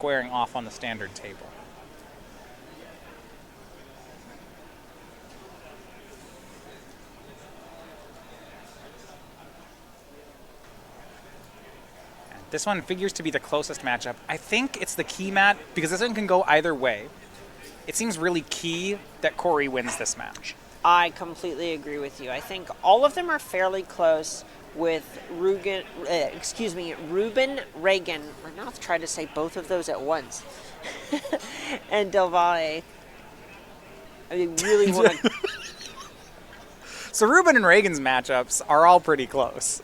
squaring off on the standard table. And this one figures to be the closest matchup. I think it's the key mat because this one can go either way. It seems really key that Corey wins this match. I completely agree with you. I think all of them are fairly close with Rubin, Ragan. My mouth tried to say both of those at once. And DelValle. I mean, really want to... So Rubin and Ragan's matchups are all pretty close.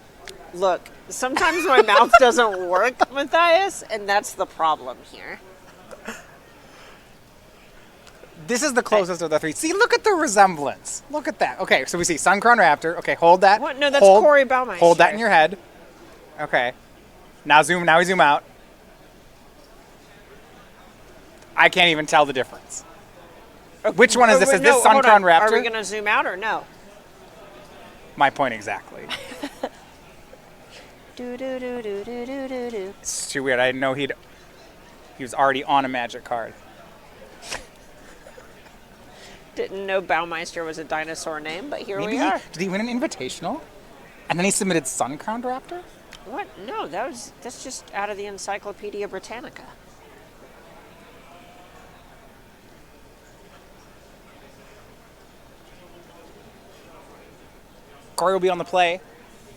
Look, sometimes my mouth doesn't work, Matthias, and that's the problem here. This is the closest of the three. See, look at the resemblance. Look at that. Okay, so we see Suncrown Raptor. Okay, hold that. What? No, that's Corey Baumeister. Hold that in your head. Okay. Now we zoom out. I can't even tell the difference. Which one is this? Is this Suncrown Raptor? Are we going to zoom out or no? My point exactly. Do do do do do do do do. It's too weird. I didn't know he was already on a Magic card. Didn't know Baumeister was a dinosaur name, but here we are. Did he win an invitational? And then he submitted Suncrown Raptor? What? No, that's just out of the Encyclopedia Britannica. Corey will be on the play.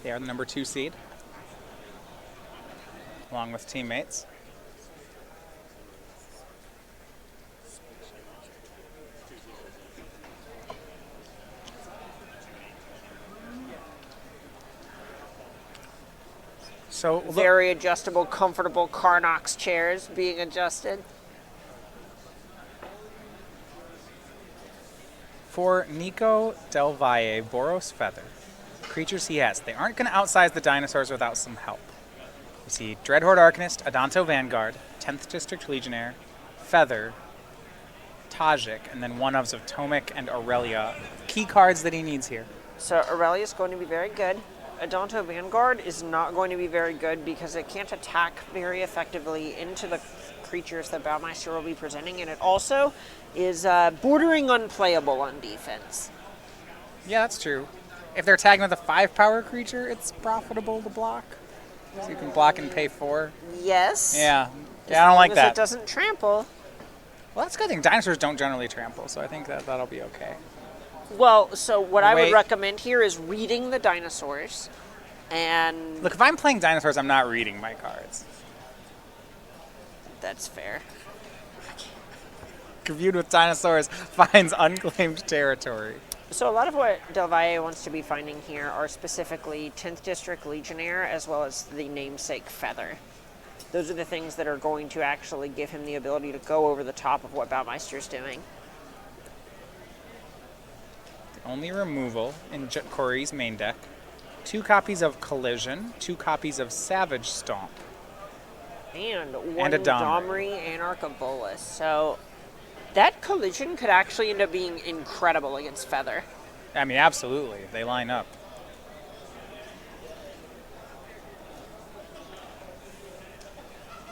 They are the number 2 seed, along with teammates. So very adjustable, comfortable Carnox chairs being adjusted. For Nico DelValle, Boros Feather, creatures he has, they aren't going to outsize the dinosaurs without some help. You see Dreadhorde Arcanist, Adonto Vanguard, 10th District Legionnaire, Feather, Tajik, and then one-ofs of Tomek and Aurelia. Key cards that he needs here. So Aurelia is going to be very good. Adonto Vanguard is not going to be very good because it can't attack very effectively into the creatures that Baumeister will be presenting, and it also is bordering unplayable on defense. Yeah, that's true. If they're tagging with a 5-power creature, it's profitable to block. So you can block and pay 4. Yes. Yeah, I don't like that. It doesn't trample. Well, that's a good thing. Dinosaurs don't generally trample, so I think that'll be okay. Well, so what I would recommend here is reading the dinosaurs. And look, if I'm playing dinosaurs, I'm not reading my cards. That's fair. Viewed with dinosaurs finds unclaimed territory. So a lot of what DelValle wants to be finding here are specifically 10th District Legionnaire as well as the namesake Feather. Those are the things that are going to actually give him the ability to go over the top of what Baumeister's doing. The only removal in Corey's main deck, 2 copies of Collision, 2 copies of Savage Stomp. And one Domri Anarch of Bolas. So that Collision could actually end up being incredible against Feather. I mean, absolutely. They line up.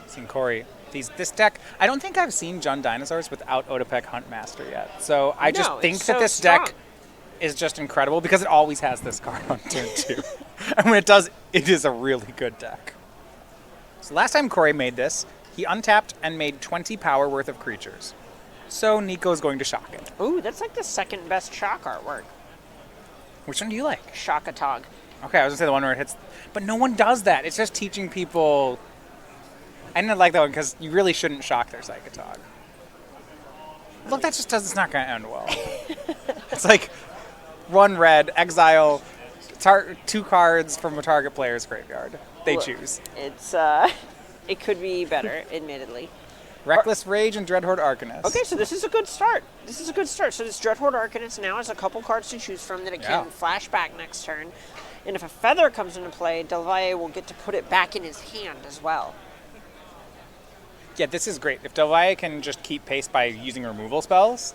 Seen Corey. This deck, I don't think I've seen Jund Dinosaurs without Otepec Huntmaster yet. So I just think that this deck is just incredible because it always has this card on turn 2. And when it does, it is a really good deck. So last time Corey made this, he untapped and made 20 power worth of creatures. So Nico's going to shock it. Ooh, that's like the second best shock artwork. Which one do you like? Shock-a-tog. Okay, I was going to say the one where it hits. But no one does that. It's just teaching people. I didn't like that one because you really shouldn't shock their Psychotog. Look, that just does. It's not going to end well. It's like 1 red, exile 2 cards from a target player's graveyard. They choose. It's it could be better, admittedly. Reckless Rage and Dreadhorde Arcanist. Okay, so this is a good start. So this Dreadhorde Arcanist now has a couple cards to choose from that it can flash back next turn. And if a Feather comes into play, DelValle will get to put it back in his hand as well. Yeah, this is great. If DelValle can just keep pace by using removal spells,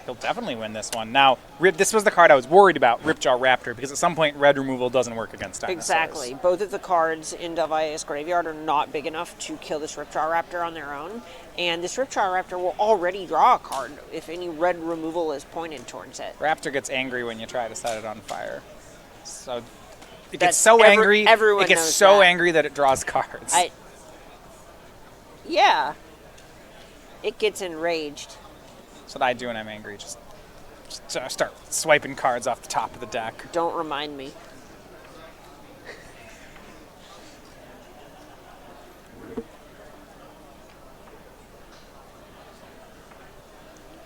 He'll definitely win this one. Now, this was the card I was worried about, Ripjaw Raptor, because at some point red removal doesn't work against dinosaurs. Exactly. Both of the cards in DelValle's graveyard are not big enough to kill this Ripjaw Raptor on their own, and this Ripjaw Raptor will already draw a card if any red removal is pointed towards it. Raptor gets angry when you try to set it on fire. So it gets so angry. It gets so angry that it draws cards. Yeah. It gets enraged. That's what I do when I'm angry. Just start swiping cards off the top of the deck. Don't remind me.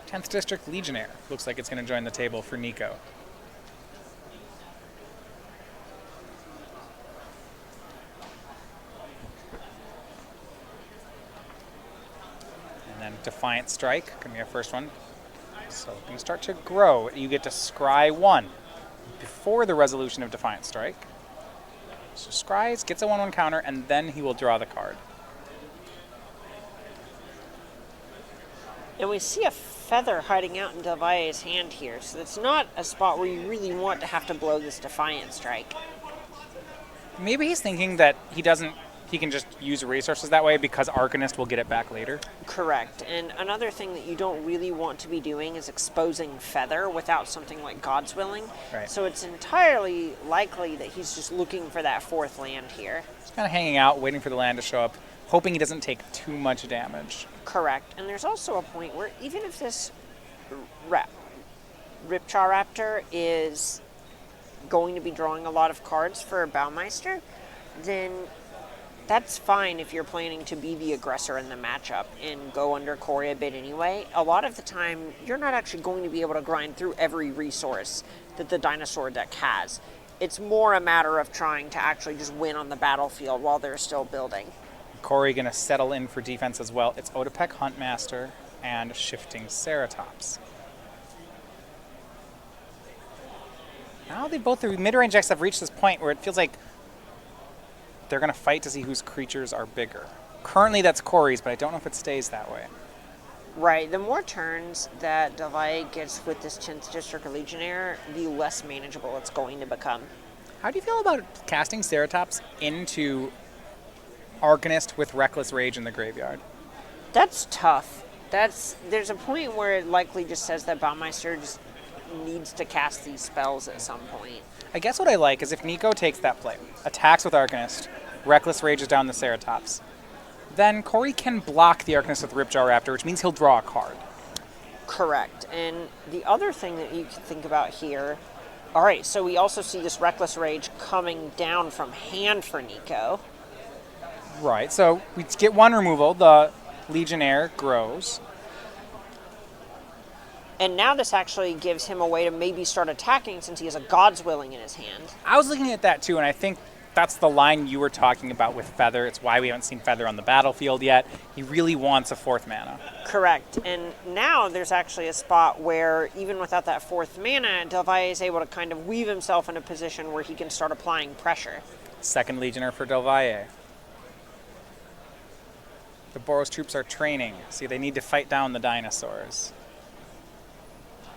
Tenth District Legionnaire. Looks like it's going to join the table for Nico. And then Defiant Strike, going to be our first one. So it's going to start to grow. You get to scry 1 before the resolution of Defiant Strike. So scries, gets a 1/1 counter, and then he will draw the card. And we see a feather hiding out in DelValle's hand here, so it's not a spot where you really want to have to blow this Defiant Strike. Maybe he's thinking that he can just use resources that way because Arcanist will get it back later. Correct. And another thing that you don't really want to be doing is exposing Feather without something like God's Willing. Right. So it's entirely likely that he's just looking for that 4th land here. He's kind of hanging out, waiting for the land to show up, hoping he doesn't take too much damage. Correct. And there's also a point where even if this Ripjaw Raptor is going to be drawing a lot of cards for Baumeister, then that's fine if you're planning to be the aggressor in the matchup and go under Corey a bit anyway. A lot of the time, you're not actually going to be able to grind through every resource that the dinosaur deck has. It's more a matter of trying to actually just win on the battlefield while they're still building. Corey going to settle in for defense as well. It's Otepec Huntmaster and Shifting Ceratops. Now the mid-range decks have reached this point where it feels like they're going to fight to see whose creatures are bigger. Currently that's Corey's, but I don't know if it stays that way. Right. The more turns that DelValle gets with this 10th District Legionnaire, the less manageable it's going to become. How do you feel about casting Ceratops into Arcanist with Reckless Rage in the graveyard? That's tough. There's a point where it likely just says that Baumeister just needs to cast these spells at some point. I guess what I like is if Nico takes that play, attacks with Arcanist, Reckless Rages down the Ceratops, then Corey can block the Arcanist with Ripjaw Raptor, which means he'll draw a card. Correct. And the other thing that you can think about here, all right, so we also see this Reckless Rage coming down from hand for Nico. Right, so we get 1 removal, the Legionnaire grows. And now this actually gives him a way to maybe start attacking since he has a God's Willing in his hand. I was looking at that too, and I think that's the line you were talking about with Feather. It's why we haven't seen Feather on the battlefield yet. He really wants a 4th mana. Correct. And now there's actually a spot where even without that 4th mana, DelValle is able to kind of weave himself in a position where he can start applying pressure. 2nd Legionnaire for DelValle. The Boros troops are training. See, they need to fight down the dinosaurs.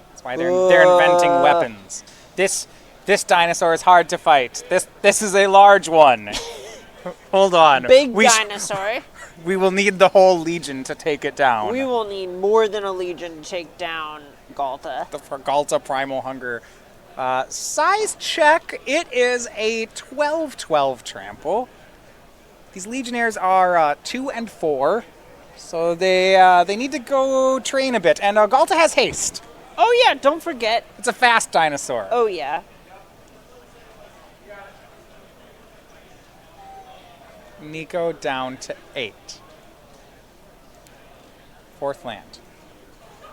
That's why they're inventing weapons. This dinosaur is hard to fight. This is a large one. Hold on. Big dinosaur. We will need the whole legion to take it down. We will need more than a legion to take down Galta. For Galta Primal Hunger. Size check. It is a 12/12 trample. These Legionnaires are 2 and 4, so they need to go train a bit. And Galta has haste. Oh yeah, don't forget. It's a fast dinosaur. Oh yeah. Nico down to 8. 4th land.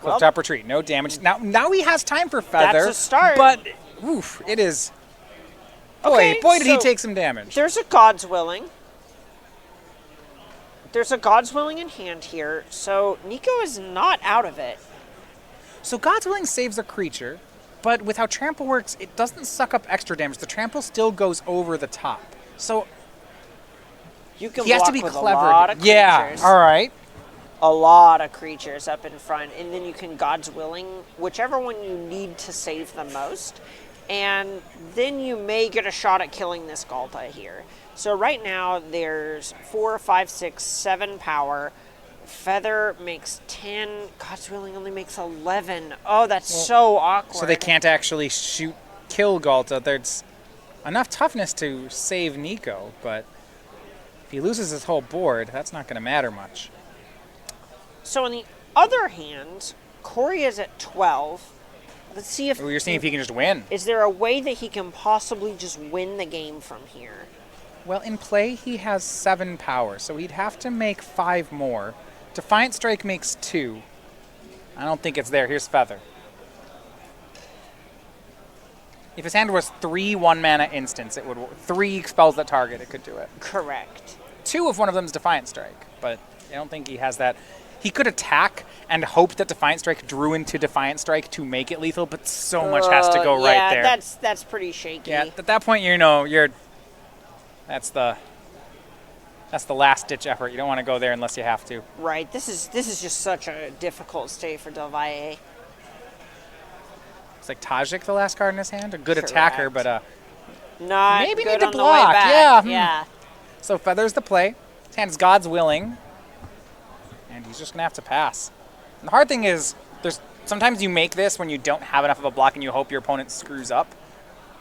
Clifftop Retreat, no damage. Now he has time for Feather. That's a start. But, oof, it is... Boy, did he take some damage. There's a God's Willing. There's a God's Willing in hand here, so Nico is not out of it. So God's Willing saves a creature, but with how Trample works, it doesn't suck up extra damage. The Trample still goes over the top. So you can he has block to be with clever. A lot of creatures. Yeah, all right. a lot of creatures up in front, and then you can God's Willing whichever one you need to save the most, and then you may get a shot at killing this Galta here. So right now there's 4, 5, 6, 7 power. Feather makes 10. God's Willing only makes 11. Oh, that's so awkward. So they can't actually kill Galta. There's enough toughness to save Nico, but if he loses his whole board, that's not going to matter much. So on the other hand, Corey is at 12. Let's see if... You're seeing if he can just win. Is there a way that he can possibly just win the game from here? Well, in play, he has 7 power, so he'd have to make 5 more. Defiant Strike makes 2. I don't think it's there. Here's Feather. If his hand was 3 1-mana instants, it would 3 spells that target, it could do it. Correct. 2 of one of them is Defiant Strike, but I don't think he has that. He could attack and hope that Defiant Strike drew into Defiant Strike to make it lethal, but so much has to go right there. Yeah, that's pretty shaky. Yeah, at that point, that's the last-ditch effort. You don't want to go there unless you have to. Right. This is just such a difficult stay for DelValle. It's like Tajik, the last card in his hand. A good attacker, but not maybe good need to on block. The way back. Yeah. Yeah. So Feather's the play. His hand is God's Willing. And he's just going to have to pass. And the hard thing is, sometimes you make this when you don't have enough of a block and you hope your opponent screws up.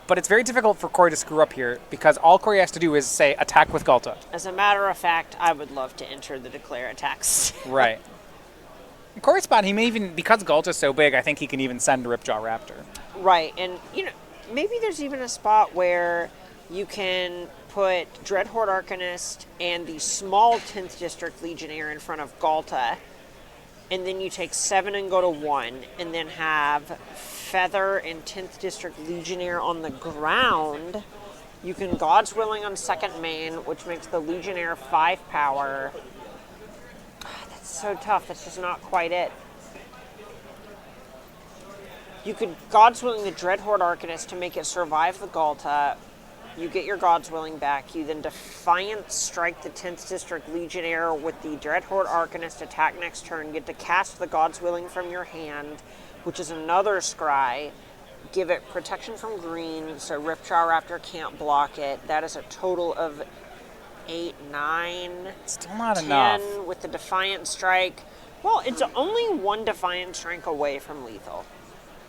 But it's very difficult for Corey to screw up here because all Corey has to do is say, attack with Galta. As a matter of fact, I would love to enter the declare attacks. Right. In Corey's spot, he may even, because Galta's so big, I think he can even send Ripjaw Raptor. Right, and maybe there's even a spot where you can put Dreadhorde Arcanist and the small 10th District Legionnaire in front of Galta, and then you take 7 and go to 1, and then have Feather and 10th District Legionnaire on the ground. You can God's Willing on second main, which makes the Legionnaire 5 power. That's so tough. That's just not quite it. You could God's Willing the Dreadhorde Arcanist to make it survive the Galta. You get your God's Willing back. You then Defiant Strike the 10th District Legionnaire with the Dreadhorde Arcanist, attack next turn. Get to cast the God's Willing from your hand, which is another scry. Give it protection from green, so Ripjaw Raptor can't block it. That is a total of 8, 9, Still not 10 enough. with the Defiant Strike. Well, it's only 1 Defiant Strike away from lethal.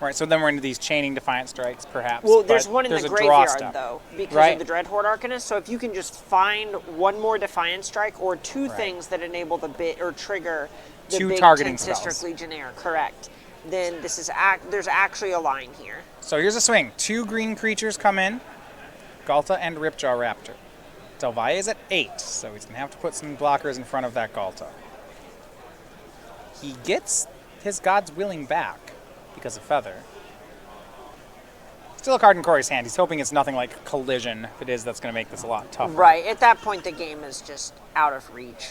Right, so then we're into these chaining Defiant Strikes, perhaps. Well, there's one in the graveyard, though, because of the Dreadhorde Arcanist. So if you can just find 1 more Defiant Strike or 2 things that enable the or trigger the 2 big targeting 10th District spells. Legionnaire, correct, then this is there's actually a line here. So here's a swing. 2 green creatures come in, Galta and Ripjaw Raptor. DelValle is at 8, so he's going to have to put some blockers in front of that Galta. He gets his God's Willing back because of Feather. Still a card in Corey's hand. He's hoping it's nothing like Collision. If it is, that's going to make this a lot tougher. Right. At that point, the game is just out of reach.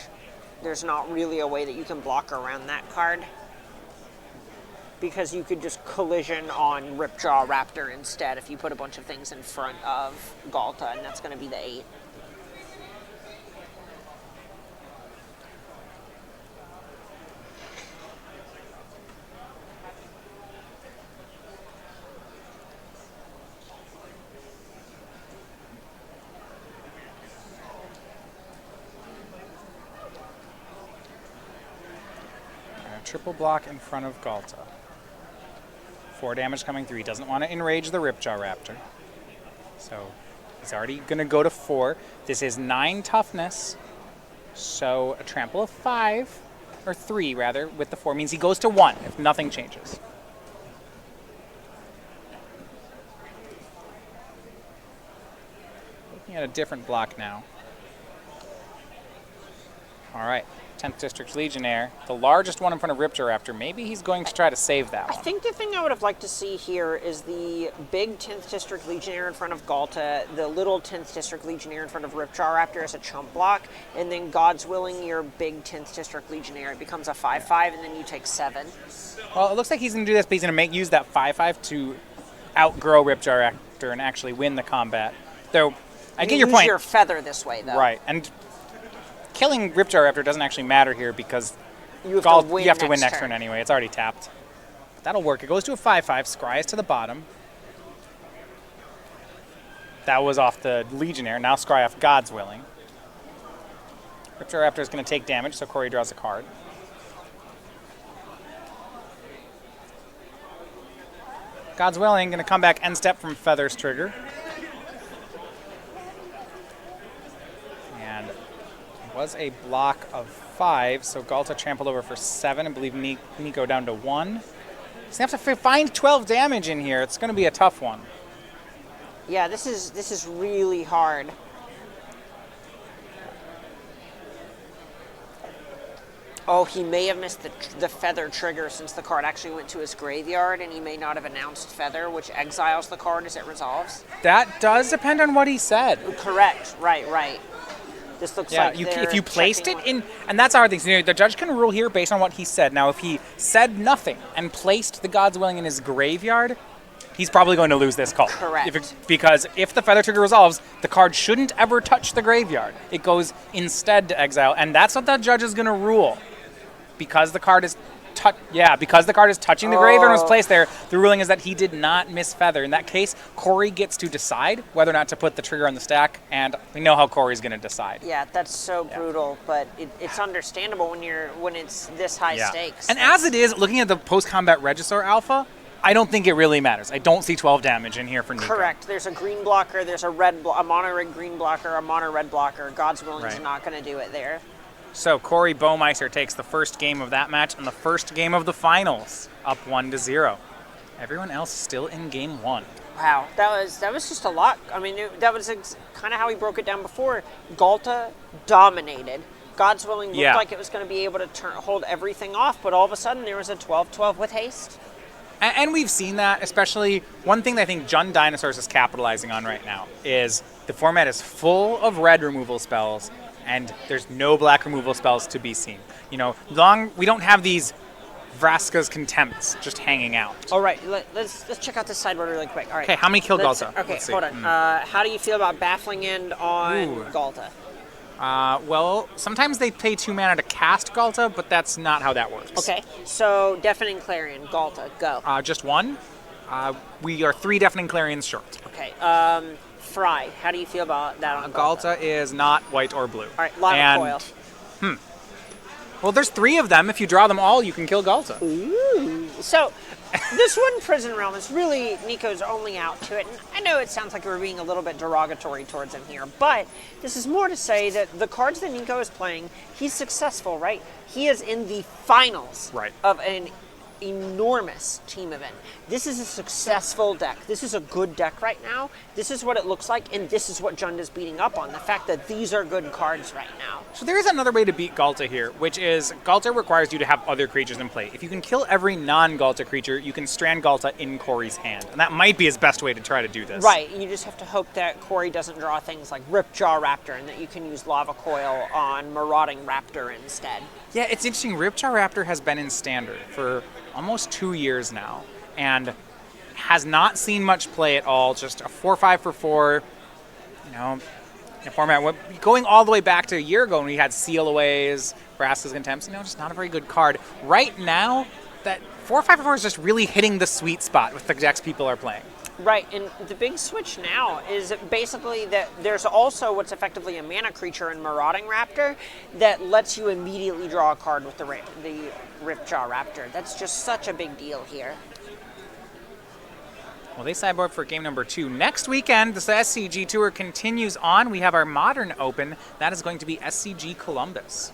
There's not really a way that you can block around that card, because you could just Collision on Ripjaw Raptor instead if you put a bunch of things in front of Galta, and that's going to be the 8. Triple block in front of Galta. 4 damage coming through. He doesn't want to enrage the Ripjaw Raptor. So he's already going to go to 4. This is 9 toughness. So a trample of 5, or 3 rather, with the 4 means he goes to 1 if nothing changes. Looking at a different block now. All right. 10th District Legionnaire, the largest one in front of Ripjaw Raptor. Maybe he's going to try to save that one. I think the thing I would have liked to see here is the big 10th District Legionnaire in front of Galta, the little 10th District Legionnaire in front of Ripjaw Raptor as a chump block, and then God's Willing your big 10th District Legionnaire. It becomes a 5/5, and then you take 7. Well, it looks like he's going to do this, but he's going to use that 5/5 to outgrow Ripjaw Raptor and actually win the combat. Though, I get your point. Use your Feather this way, though. Right, and killing Ripjaw Raptor doesn't actually matter here because You have to win next turn anyway. It's already tapped. That'll work. It goes to a 5/5. Scry is to the bottom. That was off the Legionnaire. Now Scry off God's Willing. Ripjaw Raptor is going to take damage, so Corey draws a card. God's Willing going to come back end step from Feather's trigger. And it was a block of 5, so Galta trampled over for 7. I believe Nico down to 1. He's going to have to find 12 damage in here. It's going to be a tough one. Yeah, this is really hard. Oh, he may have missed the Feather trigger since the card actually went to his graveyard, and he may not have announced Feather, which exiles the card as it resolves. That does depend on what he said. Correct. Right. This looks like if you placed it in, and that's our thing. So, the judge can rule here based on what he said. Now, if he said nothing and placed the God's Willing in his graveyard, he's probably going to lose this call. Correct. Because if the Feather trigger resolves, the card shouldn't ever touch the graveyard. It goes instead to exile, and that's what the judge is going to rule. Because the card is touching the graveyard and was placed there, the ruling is that he did not miss Feather. In that case, Corey gets to decide whether or not to put the trigger on the stack, and we know how Corey's going to decide. Yeah, that's so brutal, but it's understandable when it's this high stakes. And as it is, looking at the post-combat Regisaur Alpha, I don't think it really matters. I don't see 12 damage in here for Nico. Correct. There's a green blocker, there's a mono red green blocker, a mono red blocker. God's Willing is not going to do it there. So Corey Baumeister takes the first game of that match and the first game of the finals, up 1-0. Everyone else still in game 1. Wow, that was just a lot. I mean, that was kind of how he broke it down before. Galta dominated. God's Willing looked like it was going to be able to hold everything off, but all of a sudden there was a 12-12 with haste. And we've seen that, especially one thing that I think Jund Dinosaurs is capitalizing on right now is the format is full of red removal spells, and there's no black removal spells to be seen. We don't have these Vraska's Contempts just hanging out. All right, let's check out this sideboard really quick. All right. Okay, how many kill Galta? Okay, hold on. How do you feel about Baffling End on Galta? Well, sometimes they pay 2 mana to cast Galta, but that's not how that works. Okay, so Deafening Clarion, Galta, go. Just 1. We are 3 Deafening Clarions short. Okay, Fry, how do you feel about that on Galta is not white or blue. All right, Lava Coil. Well, there's 3 of them. If you draw them all, you can kill Galta. Ooh. So, this one Prison Realm is really Nico's only out to it. And I know it sounds like we're being a little bit derogatory towards him here, but this is more to say that the cards that Nico is playing, he's successful, right? He is in the finals of an enormous team event. This is a successful deck. This is a good deck right now. This is what it looks like, and this is what Jund is beating up on, the fact that these are good cards right now. So there is another way to beat Galta here, which is Galta requires you to have other creatures in play. If you can kill every non-Galta creature, you can strand Galta in Corey's hand, and that might be his best way to try to do this. Right, you just have to hope that Corey doesn't draw things like Ripjaw Raptor, and that you can use Lava Coil on Marauding Raptor instead. Yeah, it's interesting. Ripjaw Raptor has been in Standard for almost 2 years now, and has not seen much play at all. Just a 4/5 for 4, in a format going all the way back to a year ago when we had Sealaways, Vraska's Contempts. Just not a very good card. Right now, that 4/5 for 4 is just really hitting the sweet spot with the decks people are playing. Right, and the big switch now is basically that there's also what's effectively a mana creature in Marauding Raptor that lets you immediately draw a card with the Ripjaw Raptor. That's just such a big deal here. Well, they sideboard for game number 2. Next weekend, the SCG Tour continues on. We have our Modern Open. That is going to be SCG Columbus.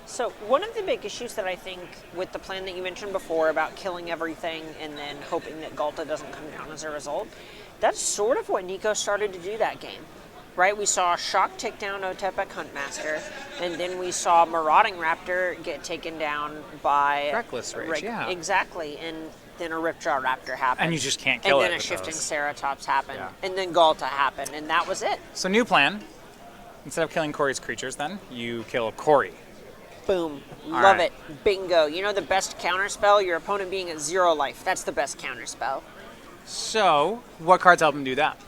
So one of the big issues that I think with the plan that you mentioned before about killing everything and then hoping that Galta doesn't come down as a result, that's sort of what Nico started to do that game, right? We saw Shock take down Otepec Huntmaster, and then we saw Marauding Raptor get taken down by... Reckless Rage, yeah. Exactly, and then a Ripjaw Raptor happened. And you just can't kill it. And then a Shifting Ceratops happened, and then Galta happened, and that was it. So new plan. Instead of killing Corey's creatures, then, you kill Corey. Boom. Love it. Bingo. You know the best counterspell? Your opponent being at 0 life. That's the best counterspell. So, what cards help him do that?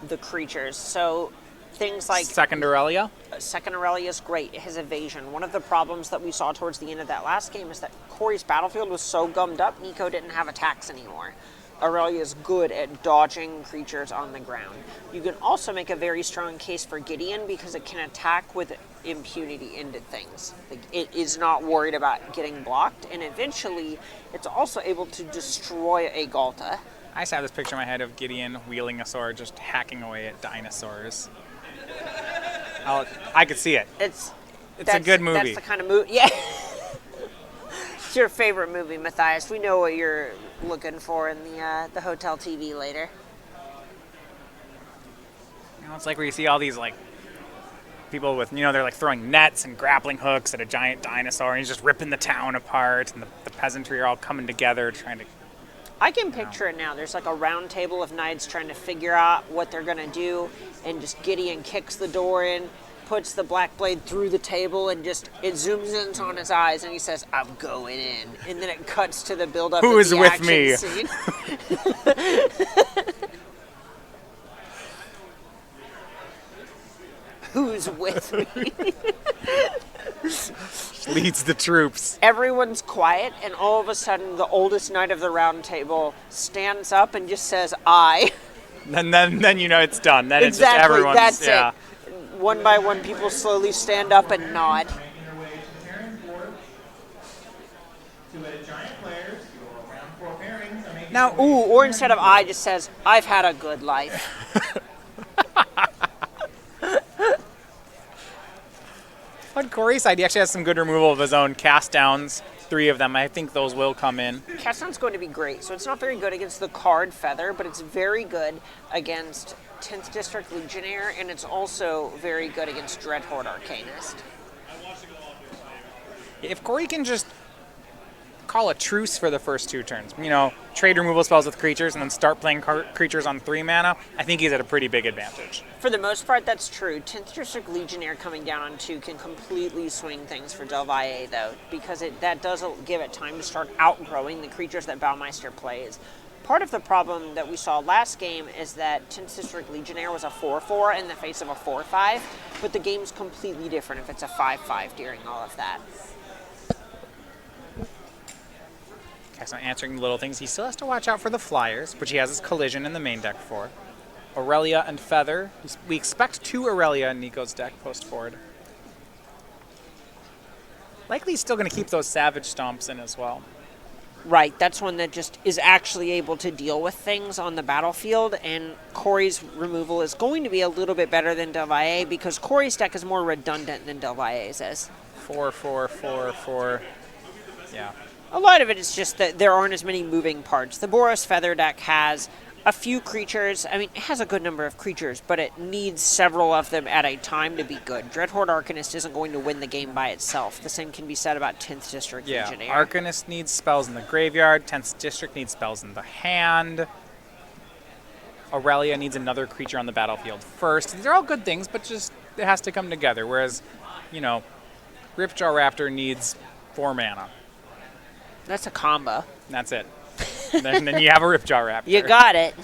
The creatures. So, things like... Second Aurelia? Second Aurelia is great. It has evasion. One of the problems that we saw towards the end of that last game is that Corey's battlefield was so gummed up, Nico didn't have attacks anymore. Aurelia is good at dodging creatures on the ground. You can also make a very strong case for Gideon because it can attack with impunity into things. Like, it is not worried about getting blocked, and eventually it's also able to destroy a Galta. I just have this picture in my head of Gideon wielding a sword, just hacking away at dinosaurs. I could see it. It's a good movie. That's the kind of movie. Yeah. It's your favorite movie, Matthias. We know what you're looking for in the hotel TV later. You know, it's like where you see all these like people with, you know, they're like throwing nets and grappling hooks at a giant dinosaur, and he's just ripping the town apart, and the peasantry are all coming together trying to... I can picture it now. There's like a round table of knights trying to figure out what they're going to do, and just Gideon kicks the door in, puts the black blade through the table, and just it zooms in on his eyes, and he says, "I'm going in." And then it cuts to the build-up. Who is with me? Scene. Who's with me? Leads the troops. Everyone's quiet, and all of a sudden, the oldest knight of the round table stands up and just says, "I." And then you know it's done. Then exactly, it's just everyone's... That's yeah. it. One by one, people slowly stand up and nod. Now, or instead of "I," just says, "I've had a good life." On Corey's side, he actually has some good removal of his own cast downs. 3 of them. I think those will come in. Cast down's going to be great. So it's not very good against the card Feather, but it's very good against 10th District Legionnaire, and it's also very good against Dreadhorde Arcanist. If Corey can just call a truce for the first 2 turns, you know, trade removal spells with creatures and then start playing creatures on 3 mana, I think he's at a pretty big advantage. For the most part, that's true. 10th District Legionnaire coming down on 2 can completely swing things for DelValle, though, because that does give it time to start outgrowing the creatures that Baumeister plays. Part of the problem that we saw last game is that 10th District Legionnaire was a 4-4 in the face of a 4-5, but the game's completely different if it's a 5-5 during all of that. Okay, so answering little things. He still has to watch out for the flyers, which he has his collision in the main deck for. Aurelia and Feather. We expect 2 Aurelia in Nico's deck post-board. Likely he's still going to keep those Savage Stomps in as well. Right, that's one that just is actually able to deal with things on the battlefield, and Corey's removal is going to be a little bit better than DelValle because Corey's deck is more redundant than DelValle's is. 4-4-4-4. Yeah. A lot of it is just that there aren't as many moving parts. The Boros Feather deck has a few creatures. I mean, it has a good number of creatures, but it needs several of them at a time to be good. Dreadhorde Arcanist isn't going to win the game by itself. The same can be said about 10th District Legionnaire. Yeah, Arcanist needs spells in the graveyard. 10th District needs spells in the hand. Aurelia needs another creature on the battlefield first. These are all good things, but just it has to come together. Whereas, you know, Ripjaw Raptor needs 4 mana. That's a combo. That's it. then you have a Ripjaw Raptor. You got it.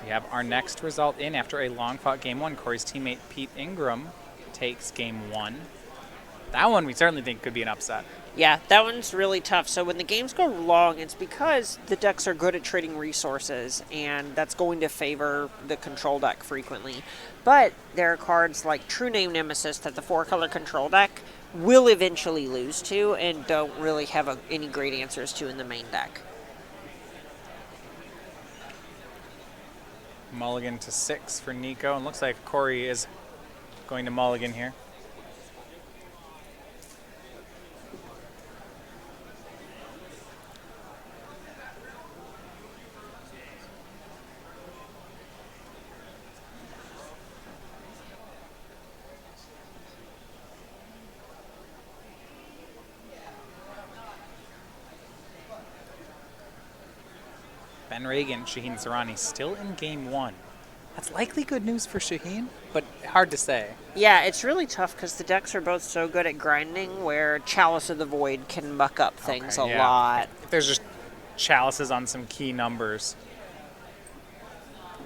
We have our next result in after a long-fought Game 1. Corey's teammate Pete Ingram takes Game 1. That one we certainly think could be an upset. Yeah, that one's really tough. So when the games go long, it's because the decks are good at trading resources, and that's going to favor the control deck frequently. But there are cards like True Name Nemesis that the 4-color control deck will eventually lose to and don't really have any great answers to in the main deck. Mulligan to 6 for Nico, and looks like Corey is going to mulligan here. Ben Ragan, Shaheen Soorani still in game 1. That's likely good news for Shaheen, but hard to say. Yeah, it's really tough because the decks are both so good at grinding where Chalice of the Void can muck up things a lot. If there's just chalices on some key numbers,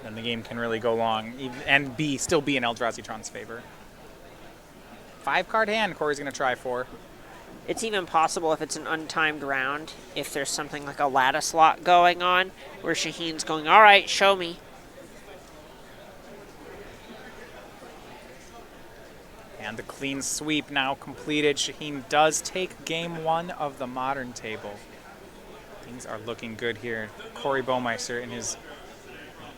then the game can really go long and still be in Eldrazi Tron's favor. 5-card hand Corey's going to try for. It's even possible if it's an untimed round, if there's something like a lattice lock going on, where Shaheen's going, all right, show me. And the clean sweep now completed. Shaheen does take game 1 of the Modern table. Things are looking good here. Corey Baumeister in his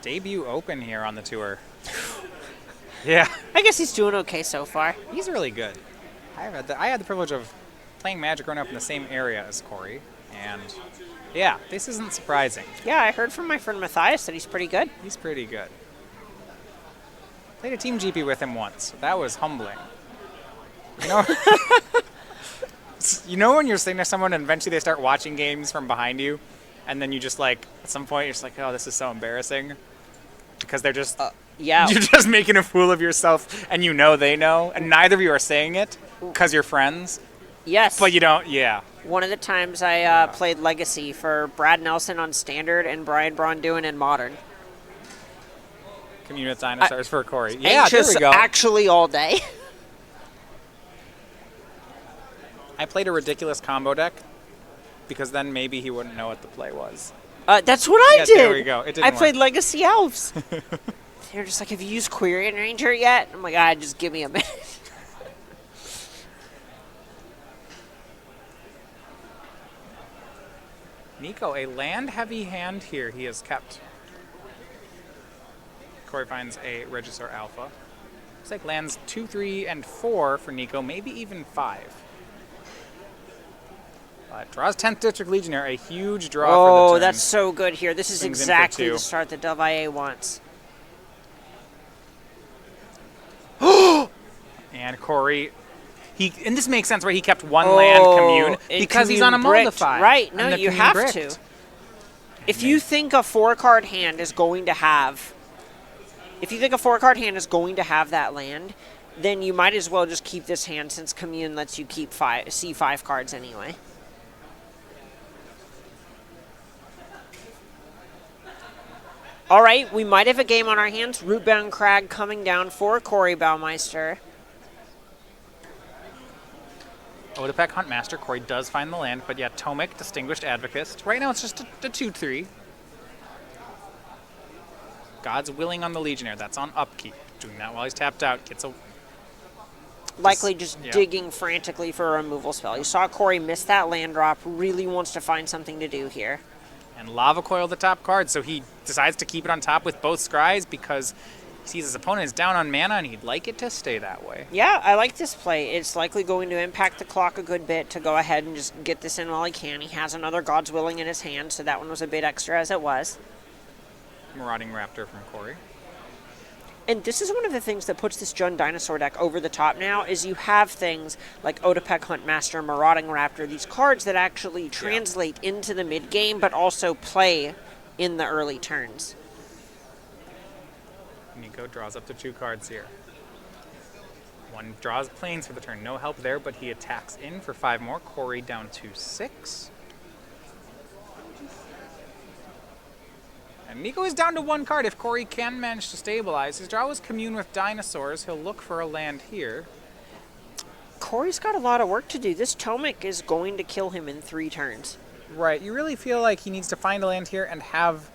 debut open here on the tour. Yeah. I guess he's doing okay so far. He's really good. I had the privilege of playing Magic growing up in the same area as Corey. And yeah, this isn't surprising. Yeah, I heard from my friend Matthias that he's pretty good. He's pretty good. Played a Team GP with him once. That was humbling. You know, you know when you're sitting next to someone and eventually they start watching games from behind you, and then you just like, at some point you're just like, oh, this is so embarrassing. Because they're just, yeah. You're just making a fool of yourself, and you know they know, and neither of you are saying it because you're friends. Yes. But you don't, yeah. One of the times I played Legacy for Brad Nelson on Standard and Brian Braunduin in Modern. Commune with Dinosaurs for Corey. Yeah, anxious there we go. Actually all day. I played a ridiculous combo deck because then maybe he wouldn't know what the play was. That's what I did. There we go. It didn't I played work. Legacy Elves. They're just like, have you used Quirion Ranger yet? I'm like, just give me a minute. Nico, a land-heavy hand here he has kept. Corey finds a Regisaur Alpha. Looks like lands 2, 3, and 4 for Nico, maybe even 5. Draws 10th District Legionnaire, a huge draw for the turn. Oh, that's so good here. This is exactly the start that DelValle wants. And Corey, and this makes sense, right? He kept one land commune because he's on a Moldify. Right, no, you have to. If you think a 4-card hand is going to have, that land, then you might as well just keep this hand since commune lets you keep C5 cards anyway. All right, we might have a game on our hands. Rootbound Crag coming down for Corey Baumeister. Otepec Huntmaster. Corey does find the land, but yeah, Tomic, Distinguished Advocate. Right now it's just a 2-3. God's Willing on the Legionnaire. That's on upkeep. Doing that while he's tapped out. Gets a... Likely just digging frantically for a removal spell. You saw Corey miss that land drop. Really wants to find something to do here. And Lava Coil the top card, so he decides to keep it on top with both scries because he sees his opponent is down on mana and he'd like it to stay that way. Yeah, I like this play. It's likely going to impact the clock a good bit to go ahead and just get this in while he can. He has another God's Willing in his hand, so that one was a bit extra as it was. Marauding Raptor from Corey. And this is one of the things that puts this Jund Dinosaur deck over the top now, is you have things like Otepec Huntmaster, Marauding Raptor, these cards that actually translate into the mid-game, but also play in the early turns. Nico draws up to 2 cards here. One draws planes for the turn. No help there, but he attacks in for 5 more. Corey down to 6. And Nico is down to 1 card. If Corey can manage to stabilize, his draw was Commune with Dinosaurs. He'll look for a land here. Corey's got a lot of work to do. This Tomic is going to kill him in 3 turns. Right. You really feel like he needs to find a land here and have...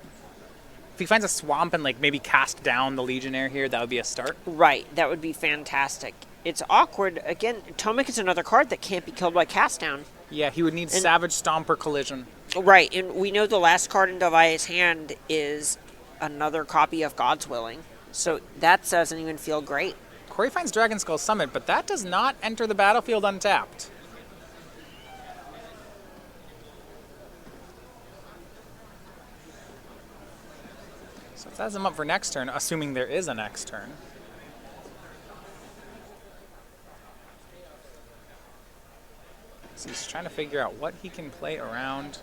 If he finds a swamp and like maybe cast down the Legionnaire here, that would be a start. Right. That would be fantastic. It's awkward. Again, Tomic is another card that can't be killed by cast down. Yeah, he would need Savage Stomp or Collision. Right, and we know the last card in DelValle's hand is another copy of God's Willing, so that doesn't even feel great. Corey finds Dragon Skull Summit, but that does not enter the battlefield untapped. So it sets him up for next turn, assuming there is a next turn. So he's trying to figure out what he can play around.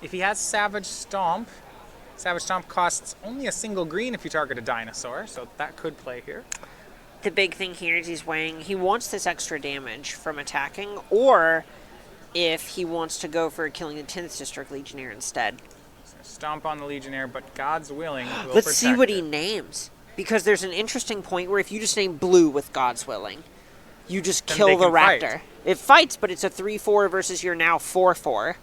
If he has Savage Stomp costs only a single green if you target a dinosaur, so that could play here. The big thing here is he wants this extra damage from attacking, or if he wants to go for killing the 10th District Legionnaire instead. So stomp on the Legionnaire, but God's Willing will Let's see what it. he names. Because there's an interesting point where if you just name blue with God's Willing, you just kill the Raptor. Fight. It fights, but it's a 3-4 versus your now 4-4.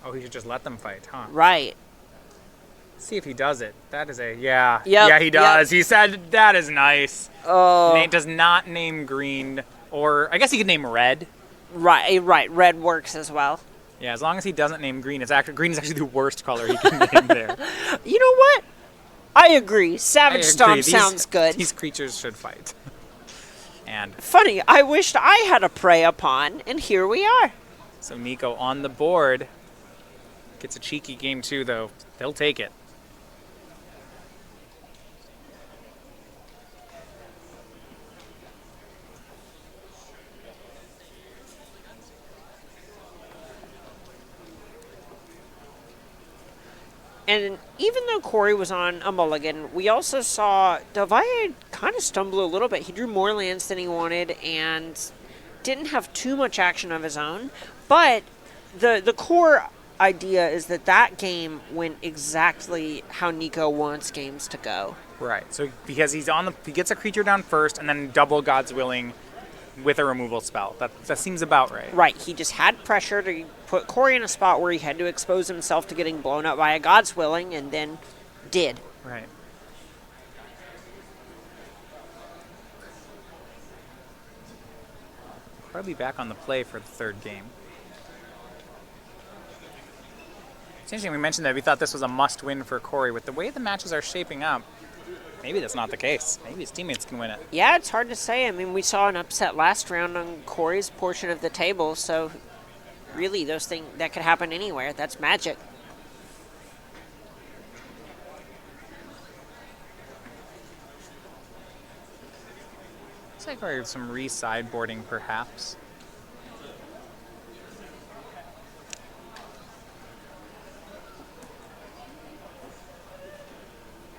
Oh, he should just let them fight, huh? Right. Let's see if he does it. That is a, yeah. Yep, yeah, he does. Yep. He said, that is nice. Oh. Does not name green, or I guess he could name red. Right. Red works as well. Yeah, as long as he doesn't name green. Green is actually the worst color he can name there. You know what? I agree. Savage Stomp sounds good. These creatures should fight. And funny, I wished I had a prey upon, and here we are. So Nico on the board. Gets a cheeky game too, though. They'll take it. And even though Corey was on a mulligan, we also saw DelValle kind of stumble a little bit. He drew more lands than he wanted and didn't have too much action of his own. But the core idea is that game went exactly how Nico wants games to go. Right. So because he gets a creature down first and then double God's Willing with a removal spell. That seems about right. Right. He just had pressure to put Corey in a spot where he had to expose himself to getting blown up by a God's Willing, and then did. Right. Probably back on the play for the third game. It's interesting we mentioned that we thought this was a must-win for Corey. With the way the matches are shaping up, maybe that's not the case. Maybe his teammates can win it. Yeah, it's hard to say. I mean, we saw an upset last round on Corey's portion of the table, so really those things that could happen anywhere. That's Magic. Looks like we're some re-sideboarding perhaps.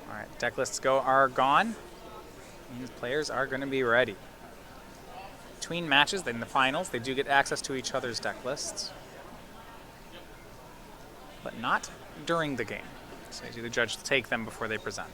Alright, deck lists are gone. These players are going to be ready. Between matches, in the finals, they do get access to each other's deck lists. But not during the game. So the judge will take them before they present.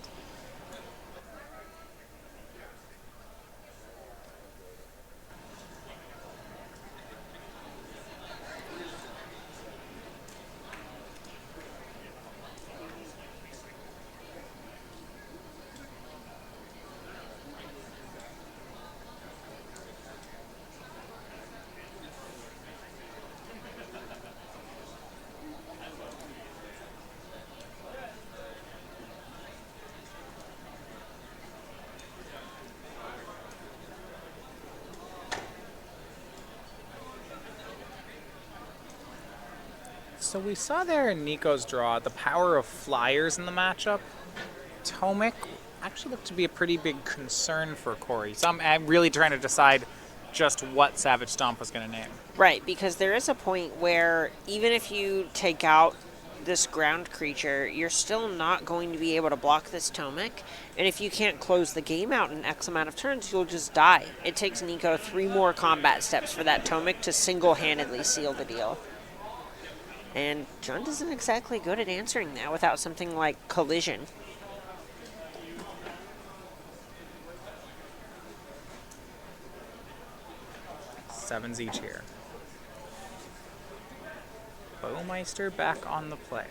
So we saw there in Nico's draw the power of flyers in the matchup. Tomic actually looked to be a pretty big concern for Corey. So I'm really trying to decide just what Savage Stomp was going to name. Right, because there is a point where even if you take out this ground creature, you're still not going to be able to block this Tomic. And if you can't close the game out in X amount of turns, you'll just die. It takes Nico 3 more combat steps for that Tomic to single-handedly seal the deal. And Jund isn't exactly good at answering that without something like Collision. Sevens each here. Baumeister back on the play.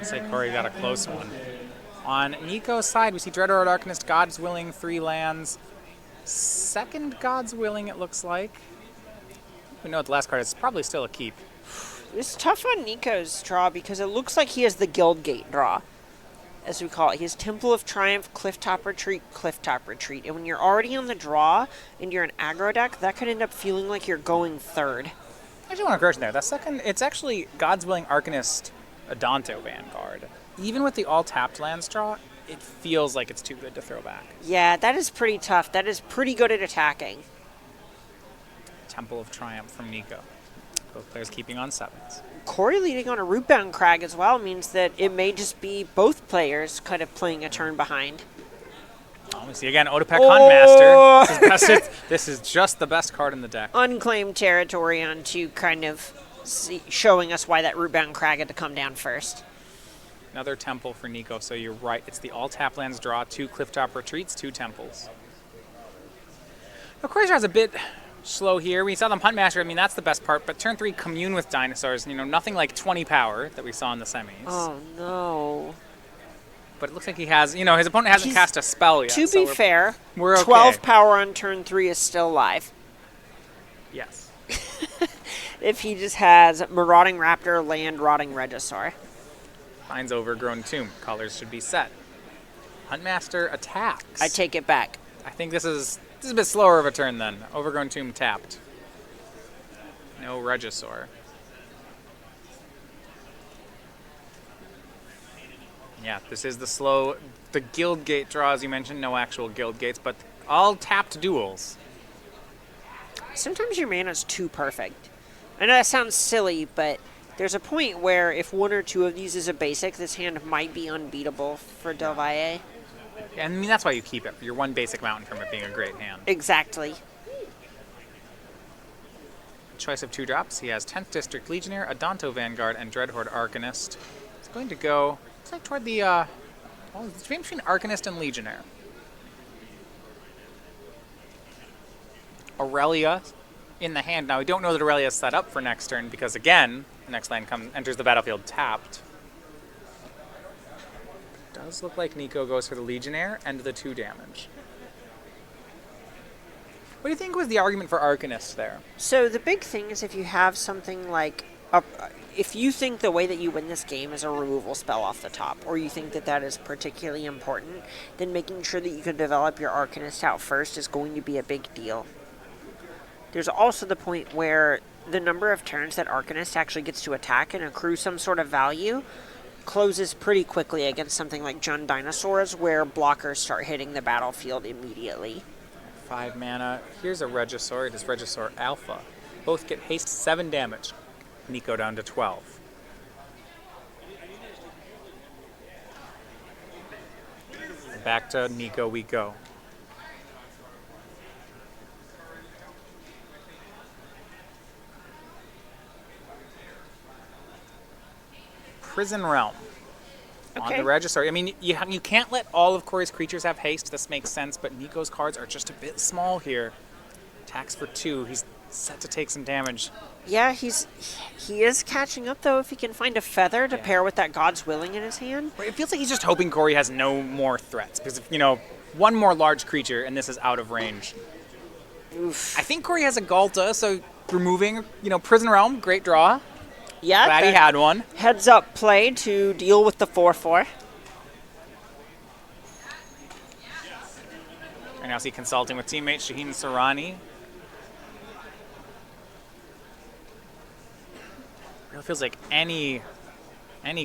Say Corey got a close one. On Nico's side, we see Dreadhorde Arcanist, God's Willing, 3 lands. Second God's Willing, it looks like. We know the last card is probably still a keep. It's tough on Nico's draw because it looks like he has the Guildgate draw, as we call it. He has Temple of Triumph, Clifftop Retreat, Clifftop Retreat. And when you're already on the draw and you're an aggro deck, that could end up feeling like you're going third. I just want to correction there. That second, it's actually God's Willing Arcanist Adonto Vanguard. Even with the all-tapped lands draw, it feels like it's too good to throw back. Yeah, that is pretty tough. That is pretty good at attacking. Temple of Triumph from Nico. Both players keeping on 7s. Corey leading on a Rootbound Crag as well means that it may just be both players kind of playing a turn behind. Oh, we see again Otepec Huntmaster. This is just the best card in the deck. Unclaimed territory onto kind of showing us why that Rootbound Crag had to come down first. Another temple for Nico, so you're right. It's the all-tap lands draw, 2 Clifftop Retreats, 2 temples. Now, Corey's a bit slow here. We saw them Huntmaster. I mean, that's the best part. But turn 3, Commune with Dinosaurs. You know, nothing like 20 power that we saw in the semis. Oh, no. But it looks like he has, you know, his opponent hasn't cast a spell yet. To be fair, we're okay. 12 power on turn 3 is still live. Yes. If he just has Marauding Raptor, Land, Rotting Regisaur. Finds Overgrown Tomb. Colors should be set. Huntmaster attacks. I take it back. I think this is a bit slower of a turn then. Overgrown Tomb tapped. No Regisaur. Yeah, this is the Guildgate draw, as you mentioned. No actual Guildgates, but all tapped duels. Sometimes your mana's too perfect. I know that sounds silly, but there's a point where if one or two of these is a basic, this hand might be unbeatable for DelValle. And I mean, that's why you keep it. You're one basic mountain from it being a great hand. Exactly. Choice of 2 drops. He has 10th District Legionnaire, Adonto Vanguard, and Dreadhorde Arcanist. He's going to go, looks like toward the, it's between Arcanist and Legionnaire. Aurelia in the hand. Now, we don't know that Aurelia is set up for next turn because, again, the next land enters the battlefield tapped. Does look like Nico goes for the Legionnaire and the 2 damage. What do you think was the argument for Arcanist there? So the big thing is if you have something like, if you think the way that you win this game is a removal spell off the top, or you think that that is particularly important, then making sure that you can develop your Arcanist out first is going to be a big deal. There's also the point where the number of turns that Arcanist actually gets to attack and accrue some sort of value closes pretty quickly against something like Jund Dinosaurs, where blockers start hitting the battlefield immediately. 5 mana. Here's a Regisaur. It is Regisaur Alpha. Both get haste 7 damage. Nico down to 12. Back to Nico we go. Prison Realm. On the Regisaur. I mean, you can't let all of Corey's creatures have haste. This makes sense, but Nico's cards are just a bit small here. Attacks for 2. He's set to take some damage. Yeah, he is catching up, though, if he can find a feather to pair with that God's Willing in his hand. It feels like he's just hoping Corey has no more threats, because, you know, one more large creature, and this is out of range. Oof. I think Corey has a Galta, so removing, you know, Prison Realm, great draw. Yeah, glad he had one. Heads up play to deal with the 4/4. And now see consulting with teammate Shaheen Soorani. Really feels like any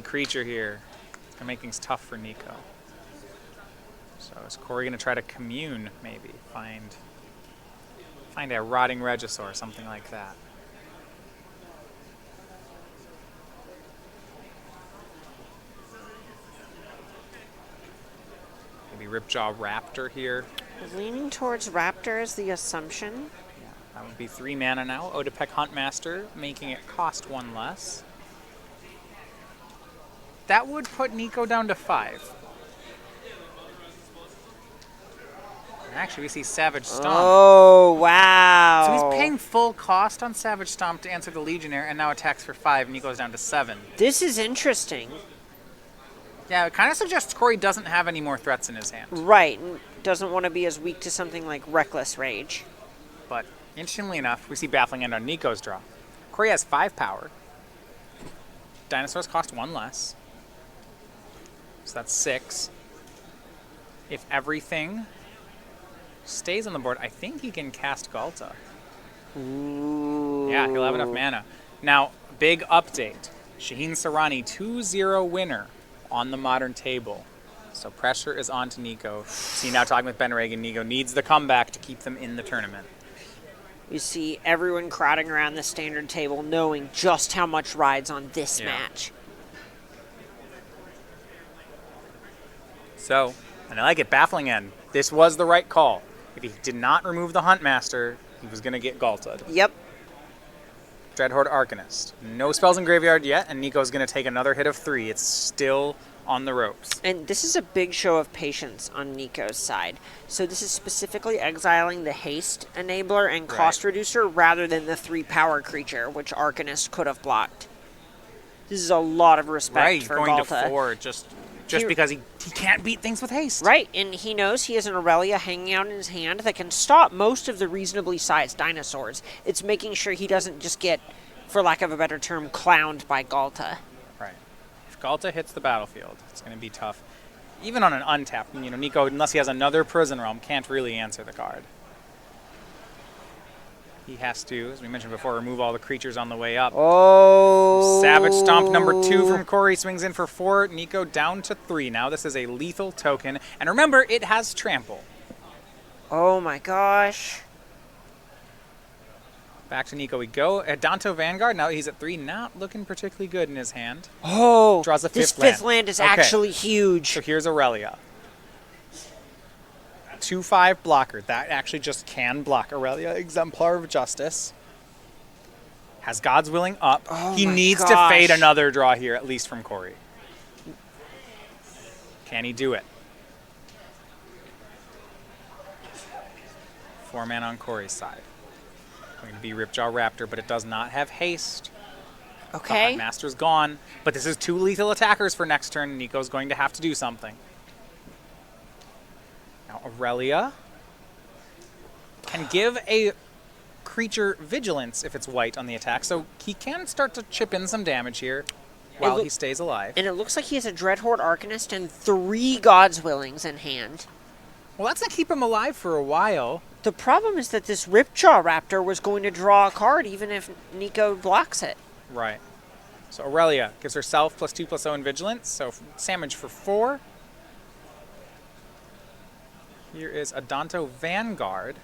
creature here can make things tough for Nico. So is Corey going to try to commune, maybe? Find a Rotting Regisaur, something like that. Ripjaw Raptor here. Leaning towards Raptor is the assumption. Yeah, that would be 3 mana now. Otepec Huntmaster, making it cost 1 less. That would put Nico down to 5. And actually, we see Savage Stomp. Oh, wow. So he's paying full cost on Savage Stomp to answer the Legionnaire, and now attacks for 5, and Nico's down to 7. This is interesting. Yeah, it kind of suggests Corey doesn't have any more threats in his hand. Right, and doesn't want to be as weak to something like Reckless Rage. But Interestingly enough, we see Baffling End on Nico's draw. Corey has 5 power. Dinosaurs cost 1 less. So that's 6. If everything stays on the board, I think he can cast Galta. Ooh. Yeah, he'll have enough mana. Now, big update. Shaheen Soorani, 2-0 winner on the Modern table. So pressure is on to Nico. See, now talking with Ben Ragan, Nico needs the comeback to keep them in the tournament. You see everyone crowding around the standard table knowing just how much rides on this match. So, and I like it, Baffling End. This was the right call. If he did not remove the Huntmaster, he was going to get Galta'd. Yep. Dreadhorde Arcanist. No spells in graveyard yet, and Nico's going to take another hit of 3. It's still on the ropes. And this is a big show of patience on Nico's side. So this is specifically exiling the haste enabler and cost reducer rather than the 3-power creature, which Arcanist could have blocked. This is a lot of respect for going Galta. To 4 just because he can't beat things with haste. Right, and he knows he has an Aurelia hanging out in his hand that can stop most of the reasonably sized dinosaurs. It's making sure he doesn't just get, for lack of a better term, clowned by Galta. Right. If Galta hits the battlefield, it's going to be tough. Even on an untapped, Nico, unless he has another Prison Realm, can't really answer the card. He has to, as we mentioned before, remove all the creatures on the way up. Oh. Savage Stomp number 2 from Corey swings in for 4. Nico down to 3. Now this is a lethal token. And remember, it has Trample. Oh my gosh. Back to Nico we go. Adanto Vanguard, now he's at 3. Not looking particularly good in his hand. Oh, draws a 5th this 5th land is actually huge. So here's Aurelia. 2/5 blocker. That actually just can block Aurelia. Exemplar of Justice. Has God's Willing up. Oh he needs gosh. to fade another draw here, at least from Corey. Can he do it? 4 mana on Corey's side. Going to be Ripjaw Raptor, but it does not have haste. Okay. The Master's gone, but this is 2 lethal attackers for next turn. Nico's going to have to do something. Now Aurelia can give a creature vigilance if it's white on the attack, so he can start to chip in some damage here while he stays alive. And it looks like he has a Dreadhorde Arcanist and 3 God's Willings in hand. Well, that's going to keep him alive for a while. The problem is that this Ripjaw Raptor was going to draw a card even if Nico blocks it. Right. So Aurelia gives herself +2/+0 in vigilance, so damage for 4. Here is Adanto Vanguard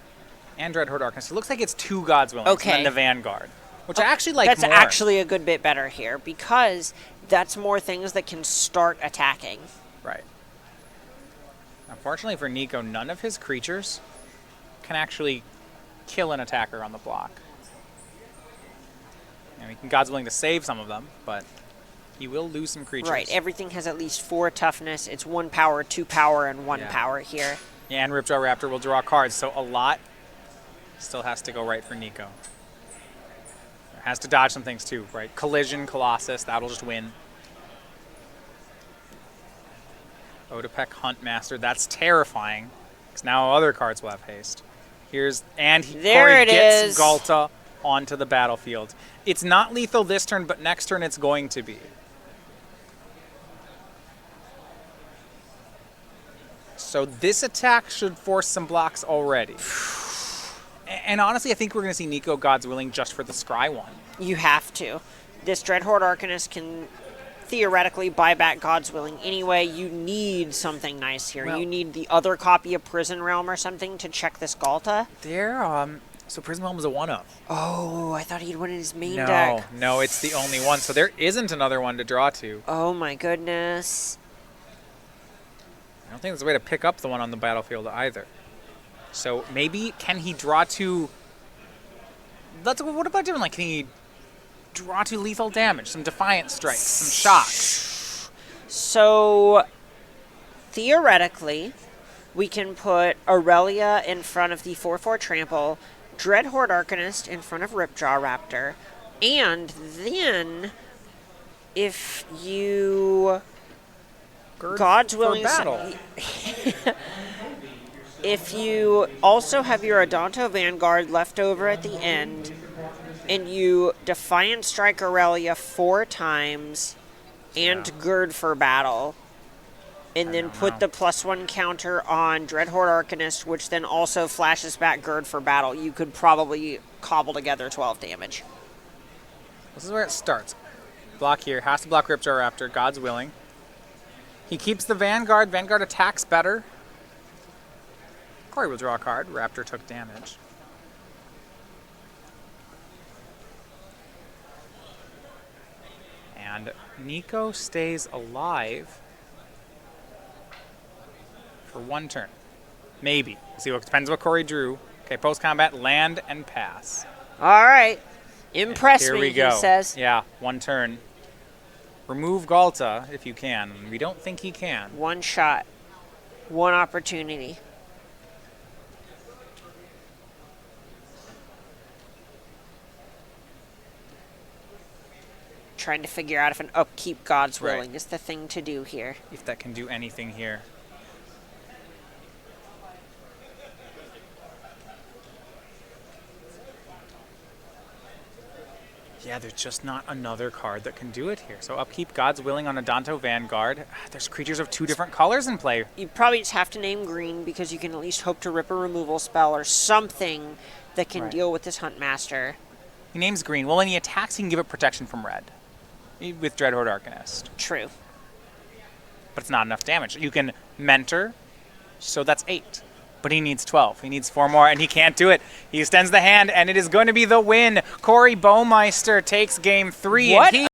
and Dreadhorde Arcanist. It looks like it's 2 God's Willings and then the Vanguard, which I actually like That's more. actually a good bit better here because that's more things that can start attacking. Right. Unfortunately for Nico, none of his creatures can actually kill an attacker on the block. And he can God's Willing to save some of them, but he will lose some creatures. Right. Everything has at least 4 toughness. It's 1 power, 2 power, and 1 power here. Yeah, and Ripjaw Raptor will draw cards, so a lot still has to go right for Nico. Has to dodge some things too, right? Collision, Colossus, that'll just win. Otepec Huntmaster, that's terrifying, because now other cards will have haste. Corey gets Galta onto the battlefield. It's not lethal this turn, but next turn it's going to be. So this attack should force some blocks already. And honestly, I think we're going to see Nico God's Willing just for the Scry one. You have to. This Dreadhorde Arcanist can theoretically buy back God's Willing anyway. You need something nice here. Well, you need the other copy of Prison Realm or something to check this Galta. So Prison Realm is a 1-of. Oh, I thought he'd win in his main deck. No, it's the only one. So there isn't another one to draw to. Oh my goodness. I don't think there's a way to pick up the one on the battlefield either. So maybe, can he draw to... What about doing, can he draw to lethal damage? Some Defiant Strikes, some shocks? So, theoretically, we can put Aurelia in front of the 4/4 Trample, Dreadhorde Arcanist in front of Ripjaw Raptor, and then if you... God's Willing battle. if you also have your Adonto Vanguard left over at the end, and you Defiant Strike Aurelia 4 times and Gird for Battle, and then put the +1 counter on Dreadhorde Arcanist, which then also flashes back Gird for Battle, you could probably cobble together 12 damage. This is where it starts. Block here. Has to block Ripjaw Raptor. God's willing. He keeps the Vanguard. Vanguard attacks better. Corey will draw a card. Raptor took damage. And Nico stays alive for 1 turn. Maybe. See what depends what Corey drew. Okay, post-combat, land and pass. All right. Impress Here me, we go. he says. Yeah, 1 turn. Remove Galta if you can. We don't think he can. 1 shot. 1 opportunity. Trying to figure out if an upkeep God's Willing is the thing to do here. If that can do anything here. Yeah, there's just not another card that can do it here. So upkeep God's Willing on Adonto Vanguard. There's creatures of 2 different colors in play. You probably just have to name green because you can at least hope to rip a removal spell or something that can deal with this Huntmaster. He names green. Well, when he attacks, he can give it protection from red with Dreadhorde Arcanist. True. But it's not enough damage. You can mentor, so that's 8. But he needs 12. He needs 4 more, and he can't do it. He extends the hand, and it is going to be the win. Corey Baumeister takes game 3. What? And he